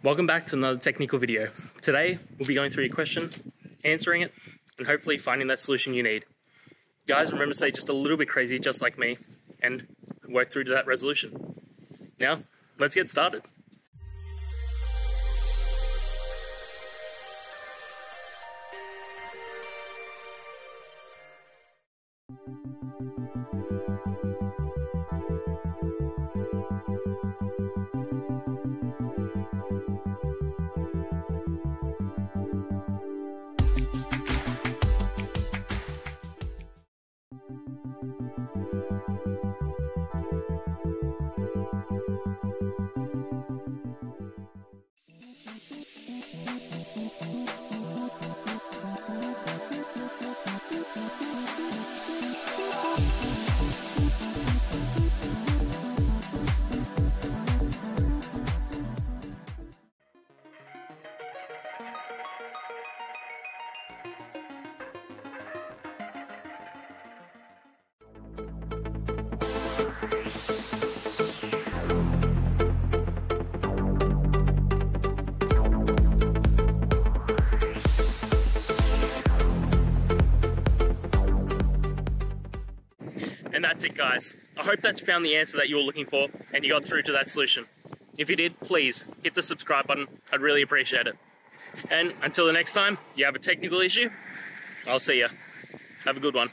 Welcome back to another technical video. Today, we'll be going through your question, answering it, and hopefully finding that solution you need. Guys, remember to stay just a little bit crazy, just like me, and work through to that resolution. Now, let's get started. And that's it, guys. I hope that's found the answer that you were looking for and you got through to that solution. If you did, please hit the subscribe button. I'd really appreciate it. And until the next time you have a technical issue, I'll see ya. Have a good one.